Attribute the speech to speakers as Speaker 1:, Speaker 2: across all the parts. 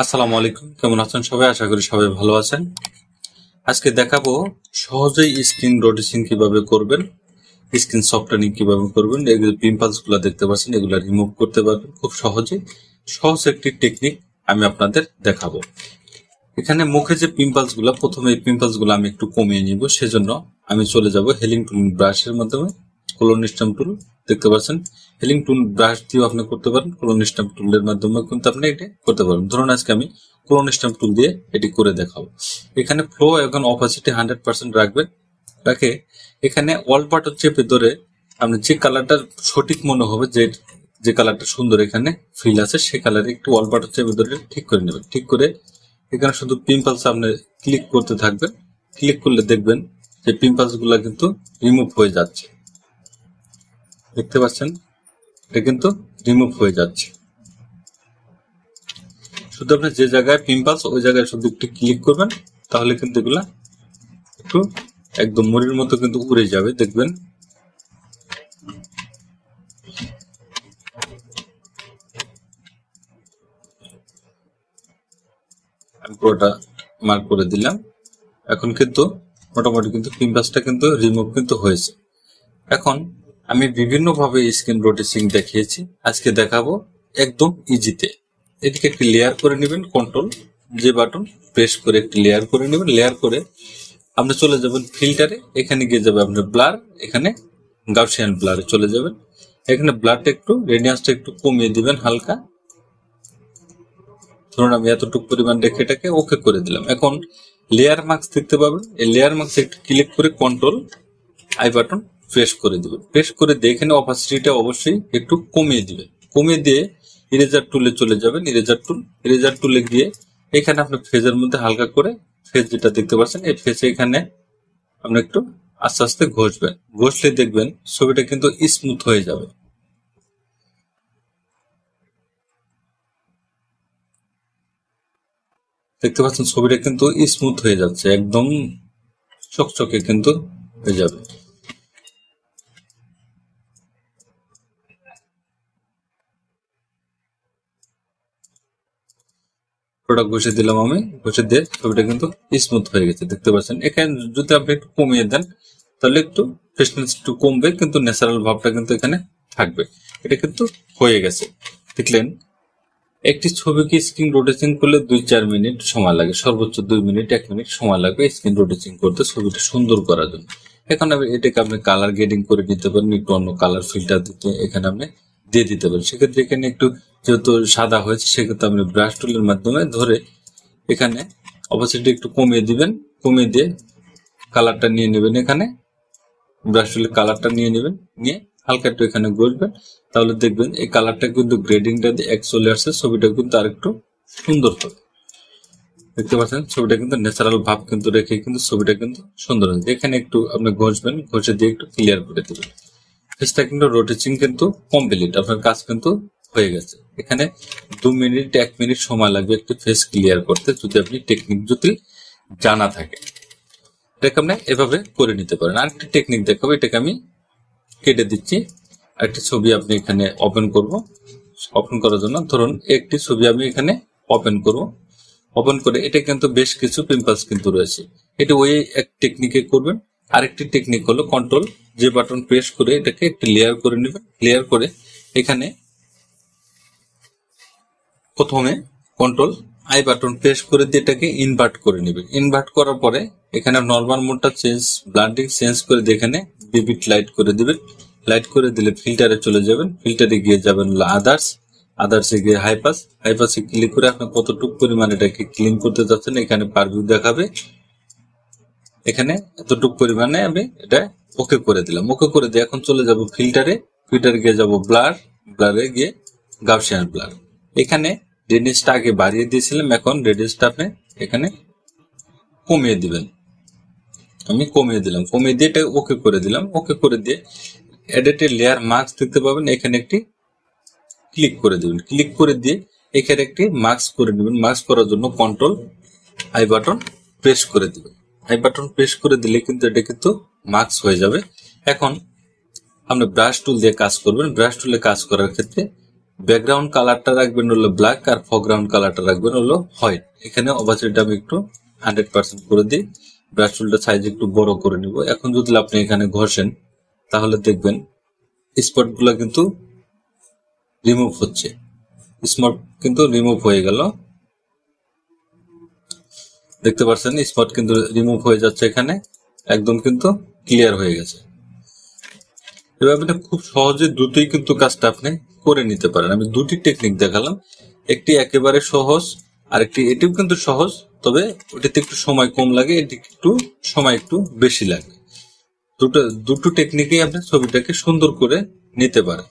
Speaker 1: আসসালামু আলাইকুম, কেমন আছেন সবাই? আশা করি সবাই ভালো আছেন। আজকে দেখাবো সহজেই স্ক্রিন রোটেশন কিভাবে করবেন, স্ক্রিন সফটওয়্যারিং কিভাবে করবেন। এগুলো পিম্পলস গুলা দেখতে পাচ্ছেন, এগুলা রিমুভ করতে পারবেন খুব সহজে। সহজ একটি টেকনিক আমি আপনাদের দেখাবো। এখানে মুখে যে পিম্পলস গুলা, প্রথমে এই পিম্পলস গুলো আমি একটু কমিয়ে নিব। সেজন্য আমি চলে যাব হেলিং টুল ব্রাশের মাধ্যমে। কোলন স্ট্যাম্প টুল দেখতে পাচ্ছেন, হেলিং টুল ব্রাশ দিয়েও আপনি করতে পারেন, কোলন স্ট্যাম্প টুলের মাধ্যমে কিন্তু আপনি এটি করতে পারেন। ধরুন আজকে আমি কোলন স্ট্যাম্প টুল দিয়ে এটি করে দেখাবো। এখানে ফ্লো এবং অপাসিটি 100% রাখবেন। রাখে এখানে অল্ট বাটন চেপে ধরে আপনি যে কালারটা সঠিক মনে হবে, যে যে কালারটা সুন্দর এখানে ফিল আছে, সেই কালারে একটু অল্ট বাটন চেপে ধরে ঠিক করে নেবেন। ঠিক করে এখানে শুধু পিম্পলস আপনি ক্লিক করতে থাকবেন। ক্লিক করলে দেখবেন যে পিম্পলস গুলা কিন্তু রিমুভ হয়ে যাচ্ছে। দেখতে পাচ্ছেন, এটা কিন্তু রিমুভ হয়ে যাচ্ছে। শুধু আপনি যে জায়গায় পিম্পলস, ওই জায়গায় শুধু একটু ক্লিক করবেন, তাহলে কিন্তু এগুলা একটু একদম মুড়ির মতো কিন্তু উড়ে যাবে। দেখবেন আমি পুরোটা মার্ক করে দিলাম। এখন কিন্তু মোটামুটি কিন্তু পিম্পলসটা কিন্তু রিমুভ কিন্তু হয়েছে। এখন আমি বিভিন্ন ভাবে স্ক্রিন রোটেশন দেখিয়েছি, আজকে দেখাবো একদম ইজিতে। এদিকে একটি লেয়ার করে নেবেন, কন্ট্রোল যে বাটন প্রেস করে একটি লেয়ার করে নেবেন। লেয়ার করে আপনি চলে যাবেন ফিল্টারে, এখানে গিয়ে যাবে আপনার ব্লার, এখানে গাউসিয়ান ব্লারে চলে যাবেন। এখানে ব্লারটা একটু রেডিয়ান্সটা একটু কমিয়ে দিবেন হালকা। ধরুন আমি এতটুকু পরিমাণ রেখে এটাকে ওকে করে দিলাম। এখন লেয়ার মার্কস দেখতে পাবেন, এই লেয়ার মার্কস একটু ক্লিক করে কন্ট্রোল আই বাটন প্রেস করে দিবেন। প্রেস করে দিয়ে এখানে অপাসিটিটা অবশ্যই একটু কমিয়ে দিবেন। কমিয়ে দিয়ে ইরেজার টুলে চলে যাবেন। ইরেজার টুলে গিয়ে এখানে আপনি ফেজের মধ্যে হালকা করে ফেজ যেটা দেখতে পাচ্ছেন, এই ফেজে এখানে আপনি একটু আস্তে আস্তে ঘষবেন। ঘষলে দেখবেন ছবিটা কিন্তু স্মুথ হয়ে যাবে। দেখতে পাচ্ছেন ছবিটা কিন্তু স্মুথ হয়ে যাচ্ছে, একদম চকচকে কিন্তু হয়ে যাবে। প্রোডাক্ট ঘষে দিলাম আমি, ঘষে দিয়ে ছবিটা কিন্তু স্মুথ হয়ে গেছে। দেখতে পাচ্ছেন এখানে যদি আপনি একটু কমিয়ে দেন তাহলে একটু ফ্রেশনেস একটু কমবে, কিন্তু ন্যাচারাল ভাবটা কিন্তু এখানে থাকবে। এটা কিন্তু হয়ে গেছে। দেখলেন, একটি ছবিকে স্ক্রিন রোটেশন করলে 2-4 মিনিট সময় লাগে, সর্বোচ্চ 2 মিনিট 1 মিনিট সময় লাগবে স্ক্রিন রোটেশন করতে, ছবিটা সুন্দর করার জন্য। এখন এটাকে আপনি কালার গ্রেডিং করে নিতে পারেন, একটু অন্য কালার ফিল্টার দিতে এখানে আপনি দিয়ে দিতে পারেন। সেক্ষেত্রে এখানে একটু যেহেতু সাদা হয়েছে, সেক্ষেত্রে আপনি ব্রাশ টুলের মাধ্যমে ধরে এখানে অপাসিটি একটু কমিয়ে দিবেন। কমিয়ে দিয়ে কালারটা নিয়ে নেবেন, এখানে ব্রাশ টুলের কালারটা নিয়ে নেবেন, নিয়ে হালকা একটু এখানে ঘষবেন। তাহলে দেখবেন এই কালারটা কিন্তু গ্রেডিংটা দিয়ে এক চলে আসছে, ছবিটা কিন্তু আরেকটু সুন্দর হবে। দেখতে পাচ্ছেন ছবিটা কিন্তু ন্যাচারাল ভাব কিন্তু রেখে কিন্তু ছবিটা কিন্তু সুন্দর হয়েছে। এখানে একটু আপনি ঘষবেন, ঘষে দিয়ে একটু ক্লিয়ার করে দেবেন। ফেসটা কিন্তু রোটেটিং কিন্তু কমপ্লিট, আপনার কাজ কিন্তু হয়ে গেছে। এখানে 2 মিনিট 1 মিনিট সময় লাগবে একটু ফেস ক্লিয়ার করতে, যদি আপনি টেকনিক যদি জানা থাকে। এটাকে আপনি এভাবে করে নিতে পারেন। আরেকটি টেকনিক দেখাবো, এটাকে আমি কেটে দিচ্ছি। আরেকটি ছবি আপনি এখানে ওপেন করব। ওপেন করার জন্য ধরুন একটি ছবি আমি এখানে ওপেন করব। ওপেন করে এটা কিন্তু বেশ কিছু পিম্পলস কিন্তু রয়েছে, এটা ওই এক টেকনিকে করবেন। আরেকটি টেকনিক হলো কন্ট্রোল যে বাটন প্রেস করে এটাকে একটি লেয়ার করে নেবেন। লেয়ার করে এখানে প্রথমে কন্ট্রোল আই বাটন প্রেস করে দিয়ে এটাকে ইনভার্ট করে নেবেন। ইনভার্ট করার পরে এখানে নরমাল মোডটা চেঞ্জ, ব্লান্ডিং চেঞ্জ করে দিয়ে এখানে বিবিট লাইট করে দিবেন। লাইট করে দিলে ফিল্টারে চলে যাবেন। ফিল্টারে গিয়ে যাবেন আদার্স, আদার্সে গিয়ে হাইপাস, হাইপাসে ক্লিক করে আপনি কতটুকু পরিমাণ এটাকে ক্লিন করতে যাচ্ছেন এখানে পারভিউ দেখাবে। এখানে এতটুকু পরিমাণে আমি এটা ওকে করে দিলাম। ওকে করে দিয়ে এখন চলে যাব ফিল্টারে, ফিল্টারে গিয়ে যাব ব্লার, ব্লারে গিয়ে গাউসিয়ান ব্লার। এখানে রেডিয়াসটা আগে বাড়িয়ে দিয়েছিলাম, এখন রেডিয়াসটা আপনি এখানে কমিয়ে দিবেন। আমি কমিয়ে দিলাম, কমিয়ে দিয়ে এটা ওকে করে দিলাম। ওকে করে দিয়ে এডিটের লেয়ার মার্কস দেখতে পাবেন, এখানে একটি ক্লিক করে দিবেন। ক্লিক করে দিয়ে এখানে একটি মার্কস করে নেবেন। মার্কস করার জন্য কন্ট্রোল আই বাটন প্রেস করে দিবেন। আই বাটন প্রেস করে দিলে কিন্তু এটা কিন্তু মার্কস হয়ে যাবে। এখন আপনি ব্রাশ টুল দিয়ে কাজ করবেন। ব্রাশ টুলে কাজ করার ক্ষেত্রে ব্যাকগ্রাউন্ড কালারটা রাখবেন হলো ব্ল্যাক, আর ফরগ্রাউন্ড কালারটা রাখবেন হলো হোয়াইট। এখানে অপাসিটিটা আমি একটু 100% করে দিই। ব্রাশ টুলটা সাইজ একটু বড় করে নিব। এখন যদি আপনি এখানে ঘষেন তাহলে দেখবেন স্পট গুলা কিন্তু রিমুভ হচ্ছে, স্পট কিন্তু রিমুভ হয়ে গেল। দেখতে পাচ্ছেন স্পট কিন্তু রিমুভ হয়ে যাচ্ছে, এখানে একদম কিন্তু ক্লিয়ার হয়ে গেছে। এবার আপনি খুব সহজে দ্রুতই কিন্তু কাজটা আপনি করে নিতে পারেন। আমি দুটি টেকনিক দেখালাম, একটি একেবারে সহজ, আর একটি এটিও কিন্তু সহজ, তবে ওটিতে একটু সময় কম লাগে, এটি একটু সময় একটু বেশি লাগে। দুটো টেকনিকেই আপনি ছবিটাকে সুন্দর করে নিতে পারেন।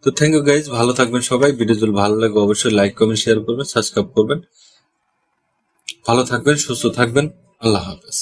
Speaker 1: তো থ্যাংক ইউ গাইজ, ভালো থাকবেন সবাই। ভিডিও যদি ভালো লাগে অবশ্যই লাইক কমেন্ট শেয়ার করবেন, সাবস্ক্রাইব করবেন। ভালো থাকবেন, সুস্থ থাকবেন, আল্লাহ হাফেজ।